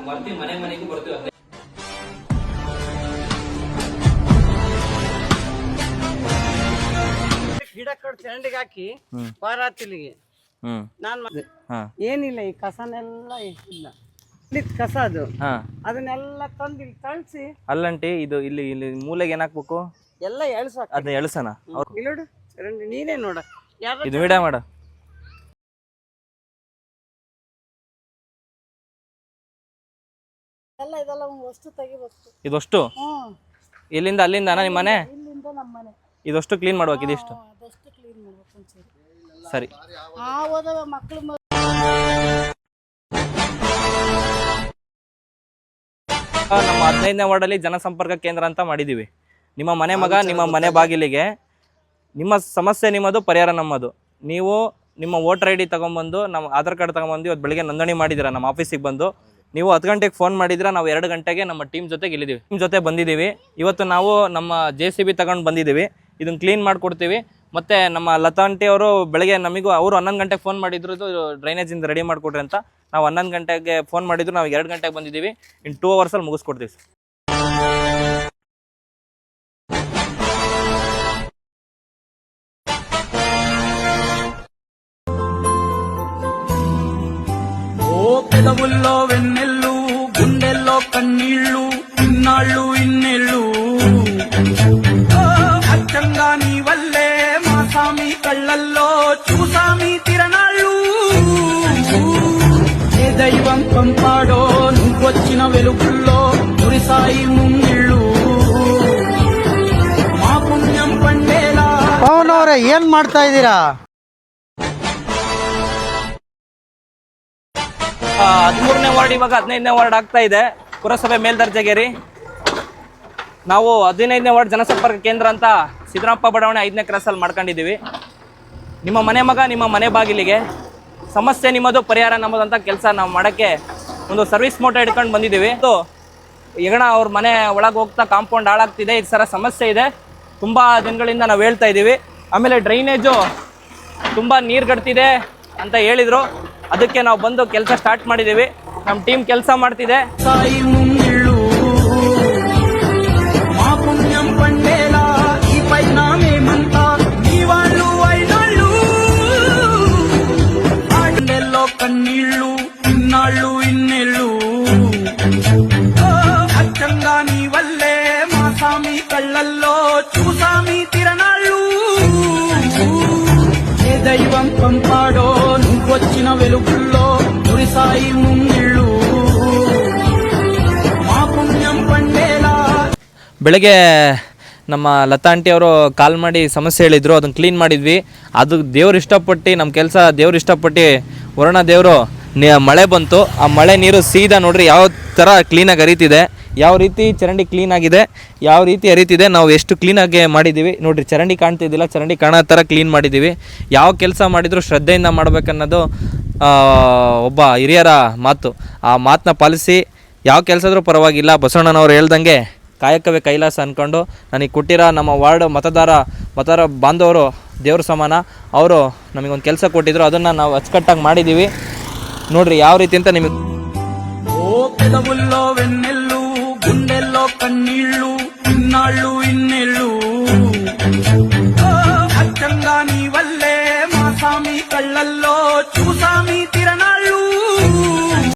ಬರ್ತೀವಿ, ಮನೆಗೂ ಬರ್ತೀವಿ. ಗಿಡ ಕಟ್ ಚರಂಡಿಗೆ ಹಾಕಿ ವಾರಾತಿಲಿಗೆ ನಾನ್ ಏನಿಲ್ಲ, ಈ ಕಸನೆಲ್ಲ ಇಲ್ಲ, ಕಸ ಅದನ್ನೆಲ್ಲ ತಂದು ಇಲ್ಲಿ ಕಳ್ಸಿ. ಅಲ್ಲಂಟಿ ಇದು ಇಲ್ಲಿ ಇಲ್ಲಿ ಮೂಲೆಗೆ ಏನ್ ಹಾಕ್ಬೇಕು? ಎಲ್ಲ ಎಳ್ಸ ಅದನ್ನ ಎಳ್ಸನ. ನೋಡು ಚರಂಡಿ ನೀನೇ ನೋಡ, ಇದು ವಿಡಿಯೋ ಮಾಡ. ಎಲ್ಲ ಇದೆಲ್ಲ ವಸ್ತು ತೆಗಿಬೇಕು. ಇದಷ್ಟು ಇಲ್ಲಿಂದ ಅಲ್ಲಿಂದ ನಿಮ್ಮ ಮನೆ? ಇಲ್ಲಿಂದ ನಮ್ಮ ಮನೆ. ಇದಷ್ಟು ಕ್ಲೀನ್ ಮಾಡ್ಬೇಕು. ಇದಿಷ್ಟು ಅದಷ್ಟು ಕ್ಲೀನ್ ಮಾಡ್ಬೇಕು ಒಂದ್ಸರಿ. ಸರಿ. ಓದವ ಮಕ್ಕಳು ನಮ್ಮ 15ನೇ ವಾರ್ಡಲ್ಲಿ ಜನಸಂಪರ್ಕ ಕೇಂದ್ರ ಅಂತ ಮಾಡಿದೀವಿ. ನಿಮ್ಮ ಮನೆ ಮಗ ನಿಮ್ಮ ಮನೆ ಬಾಗಿಲಿಗೆ, ನಿಮ್ಮ ಸಮಸ್ಯೆ ನಿಮ್ಮದು, ಪರಿಹಾರ ನಮ್ಮದು. ನೀವು ನಿಮ್ಮ ವೋಟರ್ ID ತಗೊಂಡ್ಬಂದು, ನಮ್ಮ ಆಧಾರ್ ಕಾರ್ಡ್ ತಗೊಂಡ್ಬಂದು ಇವತ್ತು ಬೆಳಿಗ್ಗೆ ನೋಂದಣಿ ಮಾಡಿದ್ದೀರಾ ನಮ್ಮ ಆಫೀಸಿಗೆ ಬಂದು. ನೀವು 10 ಗಂಟೆಗೆ ಫೋನ್ ಮಾಡಿದ್ರೆ ನಾವು 2 ಗಂಟೆಗೆ ನಮ್ಮ ಟೀಮ್ ಜೊತೆಗೆ ಇಲ್ಲಿದ್ದೀವಿ, ಟೀಮ್ ಜೊತೆ ಬಂದಿದ್ದೀವಿ. ಇವತ್ತು ನಾವು ನಮ್ಮ JCB ತಗೊಂಡು ಬಂದಿದ್ದೀವಿ. ಇದನ್ನು ಕ್ಲೀನ್ ಮಾಡಿಕೊಡ್ತೀವಿ. ಮತ್ತು ನಮ್ಮ ಲತಾ ಆಂಟಿ ಅವರು ಬೆಳಗ್ಗೆ ನಮಗೂ ಅವರು 11 ಗಂಟೆಗೆ ಫೋನ್ ಮಾಡಿದ್ರು ಡ್ರೈನೇಜಿಂದ ರೆಡಿ ಮಾಡಿಕೊಡ್ರಿ ಅಂತ. ನಾವು 11 ಗಂಟೆಗೆ ಫೋನ್ ಮಾಡಿದ್ರು, ನಾವು 2 ಗಂಟೆಗೆ ಬಂದಿದ್ದೀವಿ. ಇನ್ನು 2 ಅವರ್ಸಲ್ಲಿ ಮುಗಿಸ್ಕೊಡ್ತೀವಿ. పెదవుల్లో వెన్నెల్లు, గుండెల్లో కన్నీళ్ళు, ఇన్నాళ్ళు ఇన్నెళ్ళు అచ్చంగా నీ వల్లే మా సామి కళ్ళల్లో చూసామి తిరణాళ్ళు. ఏ దైవం పంపాడో నువ్వొచ్చిన వెలుగుల్లో మురిసాయి ముంగిళ్ళు, మా పుణ్యం పండేలా. ಪವನ್ ಅವರೇ, ಏನ್ ಮಾಡ್ತಾ ಇದ್ದೀರಾ? 13ನೇ ವಾರ್ಡ್ ಇವಾಗ 15ನೇ ವಾರ್ಡ್ ಆಗ್ತಾ ಇದೆ. ಪುರಸಭೆ ಮೇಲ್ದರ್ಜೆಗೇರಿ. ನಾವು 15ನೇ ವಾರ್ಡ್ ಜನಸಂಪರ್ಕ ಕೇಂದ್ರ ಅಂತ ಸಿದ್ದರಾಮಪ್ಪ ಬಡಾವಣೆ 5ನೇ ಕ್ರಾಸಲ್ಲಿ ಮಾಡ್ಕೊಂಡಿದ್ದೀವಿ. ನಿಮ್ಮ ಮನೆ ಮಗ ನಿಮ್ಮ ಮನೆ ಬಾಗಿಲಿಗೆ, ಸಮಸ್ಯೆ ನಿಮ್ಮದು, ಪರಿಹಾರ ನಮ್ಮದು ಅಂತ ಕೆಲಸ ನಾವು ಮಾಡೋಕ್ಕೆ ಒಂದು ಸರ್ವಿಸ್ ಮೋಟೋ ಹಿಡ್ಕೊಂಡು ಬಂದಿದ್ದೀವಿ. ಹೆಗಣ ಅವ್ರ ಮನೆ ಒಳಗೆ ಹೋಗ್ತಾ ಕಾಂಪೌಂಡ್ ಹಾಳಾಗ್ತಿದೆ, ಈ ಥರ ಸಮಸ್ಯೆ ಇದೆ. ತುಂಬ ದಿನಗಳಿಂದ ನಾವು ಹೇಳ್ತಾ ಇದ್ದೀವಿ. ಆಮೇಲೆ ಡ್ರೈನೇಜು ತುಂಬ ನೀರು ಗಡ್ತಿದೆ ಅಂತ ಹೇಳಿದರು. ಅದಕ್ಕೆ ನಾವು ಬಂದು ಕೆಲಸ ಸ್ಟಾರ್ಟ್ ಮಾಡಿದ್ದೀವಿ. ನಮ್ಮ ಟೀಮ್ ಕೆಲಸ ಮಾಡ್ತಿದೆ. సాయి ముంగిళ్ళు, మా పుణ్యం పండేలా ఈ పైన మేమంతా నీ వాళ్ళు అయినాళ్ళు. ఆండెల్లో కన్నీళ్ళు, ఇన్నాళ్ళు ఇన్నెళ్ళు అచ్చంగా నీ వల్లే మా సామి కళ్ళల్లో చూసామి తిరణాళ్ళు. ఏ దైవం పంపాడో నువ్వొచ్చిన వెలుగుల్లో మురిసాయి ముంగిళ్ళు, మా పుణ్యం పండేలా. ಬೆಳಗ್ಗೆ ನಮ್ಮ ಲತಾ ಆಂಟಿ ಅವರು ಕಾಲ್ ಮಾಡಿ ಸಮಸ್ಯೆ ಹೇಳಿದರು, ಅದನ್ನು ಕ್ಲೀನ್ ಮಾಡಿದ್ವಿ. ಅದು ದೇವ್ರು ಇಷ್ಟಪಟ್ಟು, ನಮ್ಮ ಕೆಲಸ ದೇವ್ರು ಇಷ್ಟಪಟ್ಟು ವರುಣ ದೇವರು ಮಳೆ ಬಂತು. ಆ ಮಳೆ ನೀರು ಸೀದಾ ನೋಡ್ರಿ ಯಾವ ಥರ ಕ್ಲೀನಾಗಿ ಹರಿತಿದೆ, ಯಾವ ರೀತಿ ಚರಂಡಿ ಕ್ಲೀನಾಗಿದೆ, ಯಾವ ರೀತಿ ಹರಿತಿದೆ. ನಾವು ಎಷ್ಟು ಕ್ಲೀನಾಗಿ ಮಾಡಿದ್ದೀವಿ ನೋಡಿರಿ. ಚರಂಡಿ ಕಾಣ್ತಿದ್ದಿಲ್ಲ, ಚರಂಡಿ ಕಾಣೋ ಥರ ಕ್ಲೀನ್ ಮಾಡಿದ್ದೀವಿ. ಯಾವ ಕೆಲಸ ಮಾಡಿದರೂ ಶ್ರದ್ಧೆಯಿಂದ ಮಾಡಬೇಕನ್ನೋದು ಒಬ್ಬ ಹಿರಿಯರ ಮಾತು. ಆ ಮಾತನ್ನ ಪಾಲಿಸಿ ಯಾವ ಕೆಲಸ ಆದರೂ ಪರವಾಗಿಲ್ಲ, ಬಸವಣ್ಣನವ್ರು ಹೇಳ್ದಂಗೆ ಕಾಯಕವೇ ಕೈಲಾಸ ಅಂದ್ಕೊಂಡು ನನಗೆ ಕೊಟ್ಟಿರೋ ನಮ್ಮ ವಾರ್ಡ್ ಮತದಾರ ಬಾಂಧವರು ದೇವ್ರ ಸಮಾನ. ಅವರು ನಮಗೊಂದು ಕೆಲಸ ಕೊಟ್ಟಿದ್ರು, ಅದನ್ನು ನಾವು ಅಚ್ಚುಕಟ್ಟಾಗಿ ಮಾಡಿದ್ದೀವಿ. ನೋಡಿರಿ ಯಾವ ರೀತಿ ಅಂತ ನಿಮಗೆ. ఓ పెదవుల్లో వెన్నెల్లు, గుండెల్లో కన్నీళ్ళు, ఇన్నాళ్ళు ఇన్నెళ్ళు అచ్చంగా నీ వల్లే మా సామి కళ్ళల్లో చూసామి తిరణాళ్ళు.